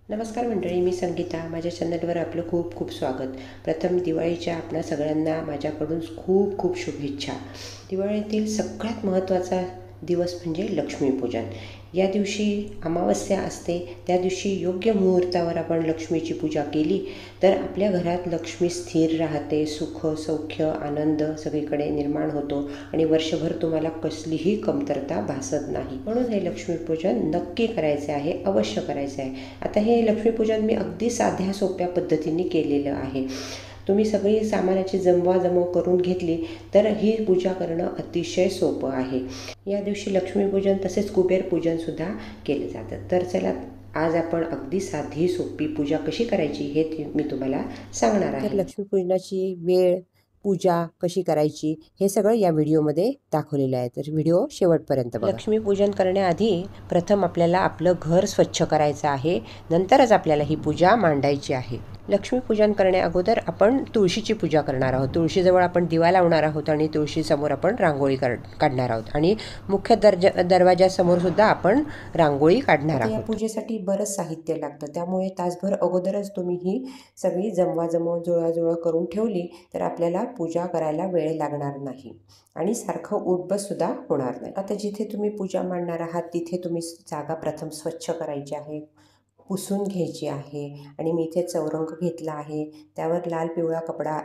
नमस्कार मंडळी, मी संगीता. माझ्या चॅनलवर आपलं खूप खूप स्वागत. प्रथम दिवाळीच्या आपणा सगळ्यांना माझ्याकडून खूप खूप शुभेच्छा. दिवाळीतील सगळ्यात महत्त्वाचा दिवस म्हणजे लक्ष्मीपूजन. या दिवशी अमावस्या असते. त्या दिवशी योग्य मुहूर्तावर आपण लक्ष्मीची पूजा केली तर आपल्या घरात लक्ष्मी स्थिर राहते. सुख, सौख्य, आनंद सगळीकडे निर्माण होतो आणि वर्षभर तुम्हाला कसलीही कमतरता भासत नाही. म्हणून हे लक्ष्मीपूजन नक्की करायचे आहे, अवश्य करायचे आहे. आता हे लक्ष्मीपूजन मी अगदी साध्या सोप्या पद्धतीने केलेलं आहे. तुम्ही सगळी सामानाची जमवाजमव करून घेतली तर ही पूजा करणं अतिशय सोपं आहे. या दिवशी लक्ष्मीपूजन तसेच कुबेरपूजनसुद्धा केले जातं. तर चला, आज आपण अगदी साधी सोपी पूजा कशी करायची हे मी तुम्हाला सांगणार आहे. तर लक्ष्मीपूजनाची वेळ, पूजा कशी करायची हे सगळं या व्हिडिओमध्ये दाखवलेलं आहे. तर व्हिडिओ शेवटपर्यंत बघा. लक्ष्मीपूजन करण्याआधी प्रथम आपल्याला आपलं घर स्वच्छ करायचं आहे. नंतरच आपल्याला ही पूजा मांडायची आहे. लक्ष्मीपूजन करण्या अगोदर आपण तुळशीची पूजा करणार आहोत. तुळशीजवळ आपण दिवा लावणार आहोत आणि तुळशीसमोर आपण रांगोळी काढणार आहोत आणि मुख्य दरवाजासमोर सुद्धा आपण रांगोळी काढणार आहोत. या पूजेसाठी बरंच साहित्य लागतं, त्यामुळे तासभर अगोदरच तुम्ही ही सगळी जमवाजमव जुळवाजुळव करून ठेवली तर आपल्याला पूजा करायला वेळ लागणार नाही आणि सारखं उठबससुद्धा होणार नाही. आता जिथे तुम्ही पूजा मांडणार आहात तिथे तुम्ही जागा प्रथम स्वच्छ करायची आहे, पुसून घ्यायची आहे. आणि मी इथे चौरंग घेतला आहे, त्यावर लाल पिवळा कपडा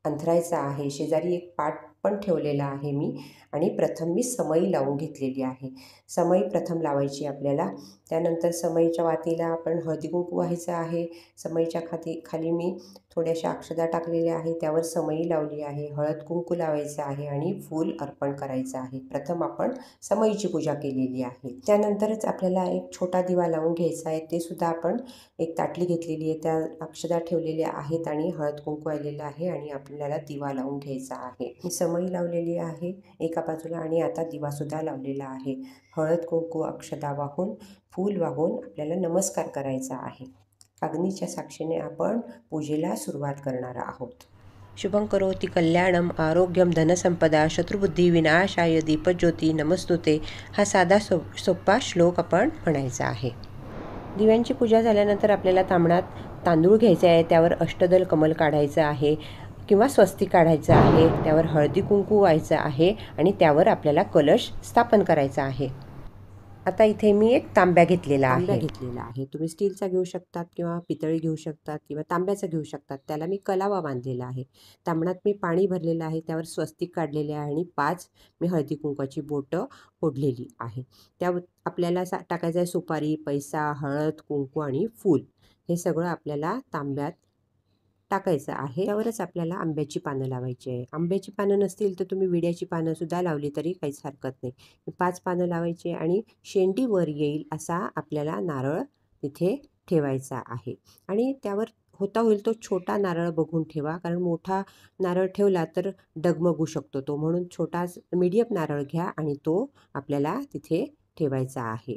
अंथरायचा आहे. शेजारी एक पाट पण ठेवलेला आहे मी. आणि प्रथम मी समई लावून घेतलेली आहे. समई प्रथम लावायची आपल्याला. त्यानंतर समईच्या वातीला आपण हळदी कुंकू व्हायचं आहे. समईच्या खाली मी थोड्याशा अक्षदा टाकलेल्या आहे, त्यावर समई लावली आहे. हळद कुंकू लावायचं आहे आणि फूल अर्पण करायचं आहे. प्रथम आपण समईची पूजा केलेली आहे. त्यानंतरच आपल्याला एक छोटा दिवा लावून घ्यायचा आहे. ते सुद्धा आपण एक ताटली घेतलेली आहे, त्या अक्षदा ठेवलेल्या आहेत आणि हळद कुंकू आलेलं आहे आणि आपल्याला दिवा लावून घ्यायचा आहे. मी समई लावलेली आहे एका बाजूला आणि आता दिवासुद्धा लावलेला आहे. हळद कुंकू अक्षदा वाहून, फूल वाहून आपल्याला नमस्कार करायचा आहे. अग्नीच्या साक्षीने आपण पूजेला सुरुवात करणार आहोत. शुभं करोति कल्याणम आरोग्यम धनसंपदा शत्रुबुद्धी विनाशाय दीपज्योती नमस्तुते हा साधा सोपा श्लोक आपण म्हणायचा आहे. दिव्यांची पूजा झाल्यानंतर आपल्याला तांबणात तांदूळ घ्यायचे आहे, त्यावर अष्टदल कमल काढायचं आहे किंवा स्वस्तिक काढायचं आहे. त्यावर हळदी कुंकू व्हायचं आहे आणि त्यावर आपल्याला कलश स्थापन करायचा आहे. आता इथे मी एक तांब्या घेतलेला आहे. तुम्ही स्टीलचा घेऊ शकतात किंवा पितळी घेऊ शकतात किंवा तांब्याचा घेऊ शकतात. त्याला मी कलावा बांधलेला आहे. तांबणात मी पाणी भरलेलं आहे, त्यावर स्वस्तिक काढलेले आहे आणि 5 मी हळदी कुंकवाची बोटं ओढलेली आहे. त्या आपल्याला टाकायचं आहे सुपारी, पैसा, हळद कुंकू आणि फूल. हे सगळं आपल्याला तांब्यात टाकायचं आहे. त्यावरच आपल्याला आंब्याची पानं लावायची आहे. आंब्याची पानं नसतील तर तुम्ही विड्याची पानं सुद्धा लावली तरी काहीच हरकत नाही. 5 पानं लावायची आणि शेंडी वर येईल असा आपल्याला नारळ तिथे ठेवायचा आहे. आणि त्यावर होता होईल तो छोटा नारळ बघून ठेवा, कारण मोठा नारळ ठेवला तर डगमगू शकतो तो. म्हणून छोटा मीडियम नारळ घ्या आणि तो आपल्याला तिथे ठेवायचा आहे.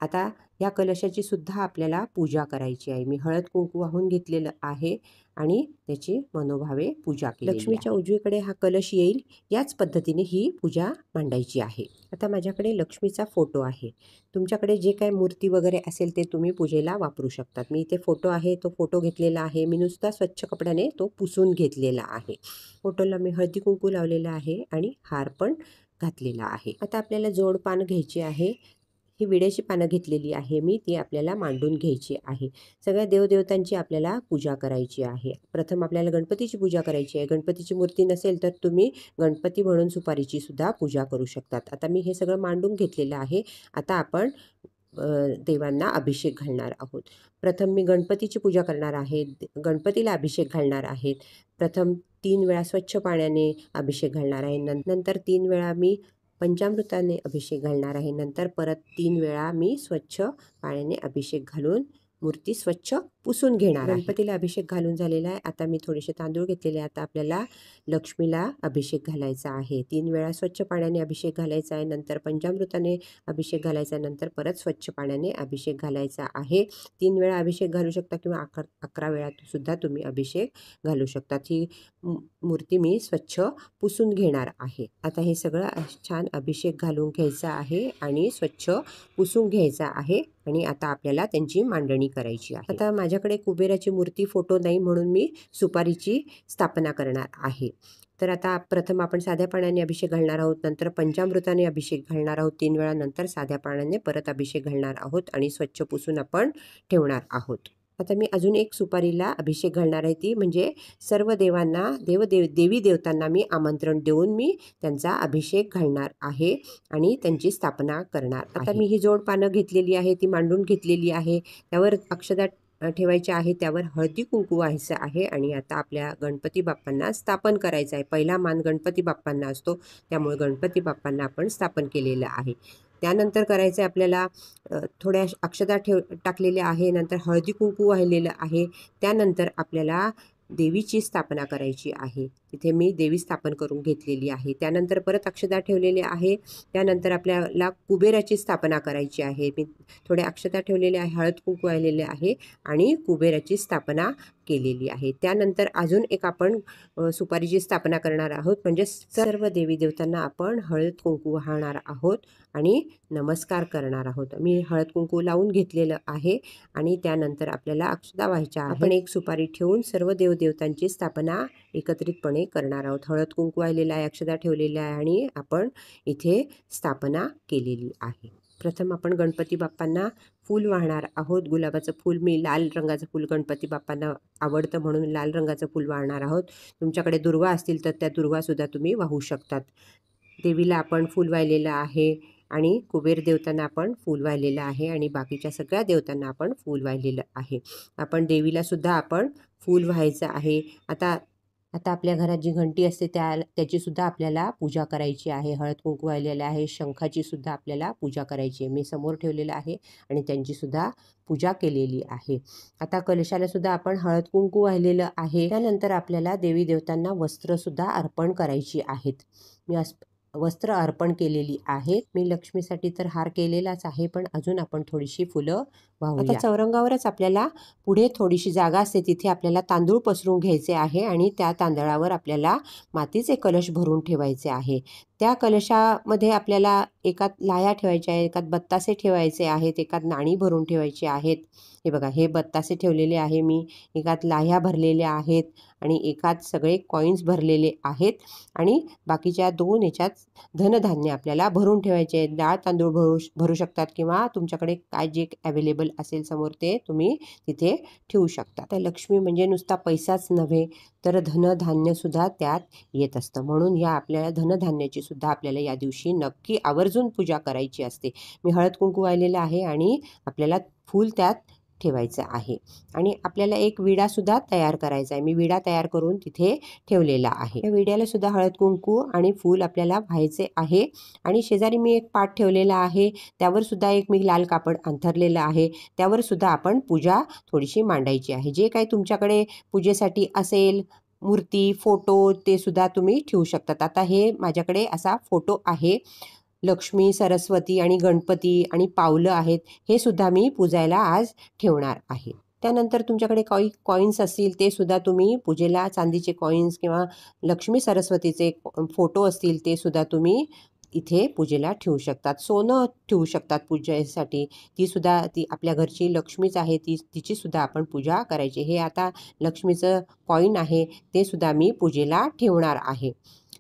आता या कलशाची सुद्धा आपल्याला पूजा करायची आहे. मी हळद कुंकू वाहून घेतलेलं आहे आणि त्याची मनोभावे पूजा केली. लक्ष्मीच्या उजवीकडे हा कलश येईल, याच पद्धतीने ही पूजा मांडायची आहे. आता माझ्याकडे लक्ष्मीचा फोटो आहे. तुमच्याकडे जे काय मूर्ती वगैरे असेल ते तुम्ही पूजेला वापरू शकतात. मी इथे फोटो आहे, तो फोटो घेतलेला आहे. मी नुसता स्वच्छ कपड्याने तो पुसून घेतलेला आहे. फोटोला मी हळदी कुंकू लावलेला आहे आणि हार पण घातलेला आहे. आता आपल्याला जोडपान घ्यायची आहे. ही विड्याची पानं घेतलेली आहे मी, ती आपल्याला मांडून घ्यायची आहे. सगळ्या देवदेवतांची आपल्याला पूजा करायची आहे. प्रथम आपल्याला गणपतीची पूजा करायची आहे. गणपतीची मूर्ती नसेल तर तुम्ही गणपती म्हणून सुपारीची सुद्धा पूजा करू शकतात. आता मी हे सगळं मांडून घेतलेलं आहे. आता आपण देवांना अभिषेक घालणार आहोत. प्रथम मी गणपतीची पूजा करणार आहे. गणपतीला अभिषेक घालणार आहेत. प्रथम 3 वेळा स्वच्छ पाण्याने अभिषेक घालणार आहे. नंतर 3 वेळा मी पंचामृताने अभिषेक घालणार आहे. नंतर परत 3 वेळा मी स्वच्छ पाण्याने अभिषेक घालून मूर्ती स्वच्छ पुसून घेणार आहे. गणपतीला अभिषेक घालून झालेला आहे. आता मी थोडेसे तांदूळ घेतलेले. आता आपल्याला लक्ष्मीला अभिषेक घालायचा आहे. 3 वेळा स्वच्छ पाण्याने अभिषेक घालायचा आहे. नंतर पंचामृताने अभिषेक घालायचा आहे. नंतर परत स्वच्छ पाण्याने अभिषेक घालायचा आहे. 3 वेळा अभिषेक घालू शकता किंवा 11 वेळा सुद्धा तुम्ही अभिषेक घालू शकतात. ही मूर्ती मी स्वच्छ पुसून घेणार आहे. आता हे सगळं छान अभिषेक घालून घ्यायचा आहे आणि स्वच्छ पुसून घ्यायचा आहे आणि आता आपल्याला त्यांची मांडणी करायची आहे. आता माझ्याकडे कुबेराची मूर्ती फोटो नाही म्हणून मी सुपारीची स्थापना करणार आहे. तर आता प्रथम आपण साध्या पाण्याने अभिषेक घालणार आहोत, नंतर पंचामृताने अभिषेक घालणार आहोत 3 वेळा, नंतर साध्या पाण्याने परत अभिषेक घालणार आहोत आणि स्वच्छ पुसून आपण ठेवणार आहोत. आता मी अजून एक सुपारीला अभिषेक घालणार आहे, ती म्हणजे सर्व देवांना देवी देवतांना मी आमंत्रण देऊन मी त्यांचा अभिषेक घालणार आहे आणि त्यांची स्थापना करणार. आता मी ही जोड पानं घेतलेली आहे, ती मांडून घेतलेली आहे. त्यावर अक्षदा ठेवायचे आहे, त्यावर हळदी कुंकू व्हायचं आहे आणि आता आपल्या गणपती बाप्पांना स्थापन करायचं आहे. पहिला मान गणपती बाप्पांना असतो, त्यामुळे गणपती बाप्पांना आपण स्थापन केलेलं आहे. त्यानंतर करायचं आहे आपल्याला थोड्या अक्षता टाकलेल्या आहे, नंतर हळदी कुंकू वाहिलेलं आहे. त्यानंतर आपल्याला देवीची स्थापना करायची आहे. तिथे मी देवी स्थापन करून घेतलेली आहे. त्यानंतर परत अक्षता ठेवलेली आहे. त्यानंतर आपल्याला कुबेराची स्थापना करायची आहे. मी थोड्या अक्षता ठेवलेल्या आहे, हळद कुंकू वाहिलेले आहे आणि कुबेराची स्थापना केलेली आहे. त्यानंतर अजून एक आपण सुपारीची स्थापना करणार आहोत, म्हणजे सर्व देवी देवतांना आपण हळद कुंकू वाहणार आहोत आणि नमस्कार करणार आहोत. मी हळद कुंकू लावून घेतलेलं आहे आणि त्यानंतर आपल्याला अक्षता व्हायच्या आहे. आपण एक सुपारी ठेवून सर्व देवदेवतांची स्थापना एकत्रितपणे करणार आहोत. हळद कुंकू वाहिलेला आहे, अक्षता ठेवलेल्या आहे आणि आपण इथे स्थापना केलेली आहे. प्रथम आपण गणपती बाप्पांना फूल वाहणार आहोत. गुलाबाचं फूल, मी लाल रंगाचं फूल गणपती बाप्पांना आवडतं म्हणून लाल रंगाचं फूल वाहणार आहोत. तुमच्याकडे दुर्वा असतील तर त्या दुर्वासुद्धा तुम्ही वाहू शकतात. देवीला आपण फूल वाहिलेलं आहे आणि कुबेर देवतांना आपण फूल वाहिलेलं आहे आणि बाकीच्या सगळ्या देवतांना आपण फूल वाहिलेलं आहे. आपण देवीला सुद्धा आपण फूल व्हायचं आहे. आता आपल्या घरात जी घंटी असते त्याची सुद्धा आपल्याला पूजा करायची आहे. हळद कुंकू वाहिलेलं आहे, शंखाची सुद्धा आपल्याला पूजा करायची आहे. मी समोर ठेवलेलं आहे आणि त्यांची सुद्धा पूजा केलेली आहे. आता कलशाला सुद्धा आपण हळद कुंकू वाहिलेलं आहे. त्यानंतर आपल्याला देवी देवतांना वस्त्रसुद्धा अर्पण करायची आहेत. मी वस्त्र अर्पण केलेली आहेत. मी लक्ष्मीसाठी तर हार केलेलाच आहे, पण अजून आपण थोडीशी फुलं वाहूया. आता चौरंगावरच आपल्याला पुढे थोडीशी जागा असते, तिथे आपल्याला तांदूळ पसरून घ्यायचे आहे आणि त्या तांदळावर आपल्याला मातीचे कलश भरून ठेवायचे आहे. त्या कलशामध्ये आपल्याला एकात लाह्या ठेवायच्या आहेत, एकात बत्तासे ठेवायचे आहेत, एकात नाणी भरून ठेवायची आहेत. हे बघा, हे बत्तासे ठेवलेले आहे मी, एकात लाह्या भरलेल्या आहेत आणि एकात सगळे कॉईन्स भरलेले आहेत आणि बाकीच्या 2 याच्यात धनधान्य आपल्याला भरून ठेवायचे आहेत. डाळ तांदूळ भरू शकतात किंवा तुमच्याकडे काय जे अवेलेबल असेल समोर ते तुम्ही तिथे ठेवू शकता. तर लक्ष्मी म्हणजे नुसता पैसाच नव्हे तर धनधान्यसुद्धा त्यात येत असतं. म्हणून या आपल्याला धनधान्याची सुद्धा आपल्याला या दिवशी नक्की आवर्जून पूजा करायची असते. मी हळद कुंकू वाहिलेलं आहे आणि आपल्याला फूल त्यात ठेवायचं आहे आणि आपल्याला एक विडासुद्धा तयार करायचा आहे. मी विडा तयार करून तिथे ठेवलेला आहे. या विड्याला सुद्धा हळद कुंकू आणि फूल आपल्याला व्हायचे आहे आणि शेजारी मी एक पाट ठेवलेला आहे, त्यावर सुद्धा एक मी लाल कापड अंथरलेलं आहे, त्यावर सुद्धा आपण पूजा थोडीशी मांडायची आहे. जे काही तुमच्याकडे पूजेसाठी असेल, मूर्ती, फोटो, ते सुद्धा तुम्ही ठेवू शकतात. आता हे माझ्याकडे असा फोटो आहे. लक्ष्मी, सरस्वती आणि गणपती आणि पावलं आहेत, हे सुद्धा मी पूजायला आज ठेवणार आहे. त्यानंतर तुमच्याकडे कॉईन्स असतील ते सुद्धा तुम्ही पूजेला, चांदीचे कॉईन्स किंवा लक्ष्मी सरस्वतीचे फोटो असतील ते सुद्धा तुम्ही इथे पूजेला ठेवू शकतात. सोनं ठेवू शकतात पूजेसाठी, ती आपल्या घरची लक्ष्मीच आहे, तिची सुद्धा आपण पूजा करायची. हे आता लक्ष्मीचं कॉईन आहे, ते सुद्धा मी पूजेला ठेवणार आहे.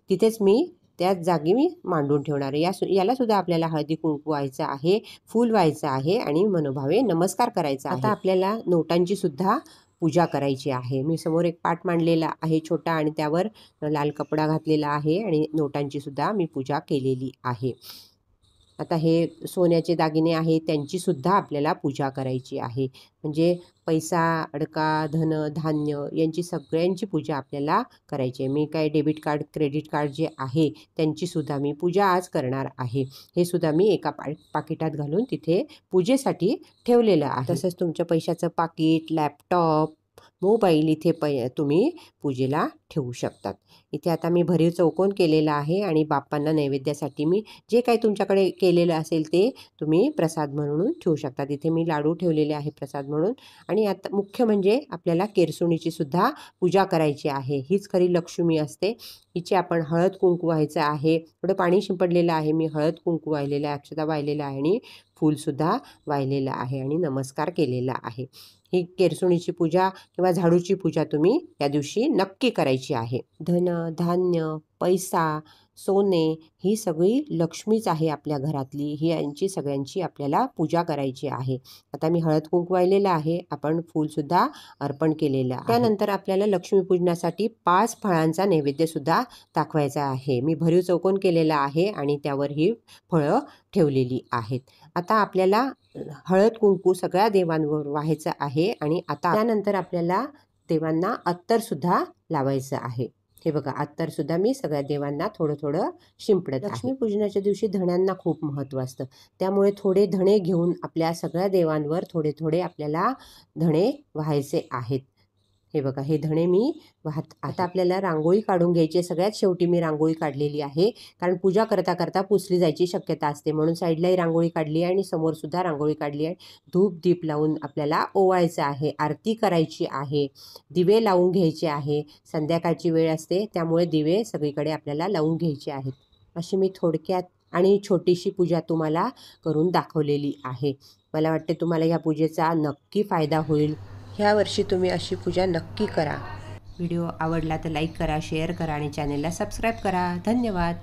तिथेच मी त्याच जागी मी मांडून ठेवणार आहे. याला सुद्धा आपल्याला हळदी कुंकू व्हायचं आहे, फूल व्हायचं आहे आणि मनोभावे नमस्कार करायचा आहे. आता आपल्याला नोटांची सुद्धा पूजा करायची आहे. मी समोर एक पाट मांडलेला आहे छोटा आणि त्यावर लाल कपडा घातलेला आहे आणि नोटांची सुद्धा मी पूजा केलेली आहे. आता हे सोन्याचे दागिने आहेत, त्यांची सुद्धा आपल्याला पूजा करायची आहे. म्हणजे पैसा, अडका, धन, धान्य यांची सगळ्यांची पूजा आपल्याला करायची आहे. मी काय डेबिट कार्ड, क्रेडिट कार्ड जे आहे त्यांची सुद्धा मी पूजा आज करणार आहे. हे सुद्धा मी एका पाकिटात घालून तिथे पूजेसाठी ठेवलेलं आहे. तसंच तुमच्या पैशाचं पाकिट, लॅपटॉप, मोबाईल इथे तुम्ही पूजेला ठेवू शकतात। इथे आता मी भरीव चौकोन केलेला आहे आणि बाप्पांना नैवेद्यासाठी मी जे काही तुमच्याकडे केलेलं असेल ते तुम्ही प्रसाद म्हणून ठेवू शकता। इथे मी लाडू ठेवलेले आहे प्रसाद म्हणून। आणि आता मुख्य म्हणजे आपल्याला केरसुणीची सुद्धा पूजा करायची आहे। हीच खरी लक्ष्मी असते। हिची आपण हळद कुंकू व्हायचं आहे। थोडं पाणी शिंपडलेलं आहे मी, हळद कुंकू वाहिलेलं आहे, अक्षता वाहिलेलं आहे आणि फूलसुद्धा वाहिलेलं आहे आणि नमस्कार केलेला आहे। ही केरसुणीची पूजा किंवा झाडूची पूजा तुम्ही या दिवशी नक्की करायची आहे। धन, धान्य, पैसा, सोने ही सगळी लक्ष्मीच आहे आपल्या घरातली। ही यांची सगळ्यांची आपल्याला पूजा करायची आहे। आता मी हळद कुंकू वाहिलेलं आहे, आपण फूलसुद्धा अर्पण केलेलं आहे। त्यानंतर आपल्याला लक्ष्मीपूजनासाठी 5 फळांचा नैवेद्यसुद्धा दाखवायचा आहे। मी भरीव चौकोन केलेला आहे आणि त्यावर ही फळं ठेवलेली आहेत। आता आपल्याला हळद कुंकू सगळ्या देवांवर व्हायचं आहे आणि आता त्यानंतर आपल्याला देवांना अत्तरसुद्धा लावायचं आहे। हे बघा, अत्तरसुद्धा मी सगळ्या देवांना थोडं थोडं शिंपडत आहे। लक्ष्मीपूजनाच्या दिवशी धण्यांना खूप महत्त्व असतं, त्यामुळे थोडे धणे घेऊन आपल्या सगळ्या देवांवर थोडे थोडे आपल्याला धणे व्हायचे आहेत। हे बघा, हे धणे मी वाहत। आता आपल्याला रांगोळी काढून घ्यायची। सगळ्यात शेवटी मी रांगोळी काढलेली आहे, कारण पूजा करता करता पुसली जायची शक्यता असते, म्हणून साईडलाही रांगोळी काढली आणि समोरसुद्धा रांगोळी काढली आहे। धूप दीप लावून आपल्याला ओवायचं आहे, आरती करायची आहे, दिवे लावून घ्यायचे आहे। संध्याकाळची वेळ असते, त्यामुळे दिवे सगळीकडे आपल्याला लावून घ्यायचे आहेत। अशी मी थोडक्यात आणि छोटीशी पूजा तुम्हाला करून दाखवलेली आहे। मला वाटते तुम्हाला ह्या पूजेचा नक्की फायदा होईल। ह्या वर्षी तुम्ही अशी पूजा नक्की करा। व्हिडिओ आवडला तर लाईक करा, शेअर करा आणि चॅनेलला सबस्क्राईब करा। धन्यवाद।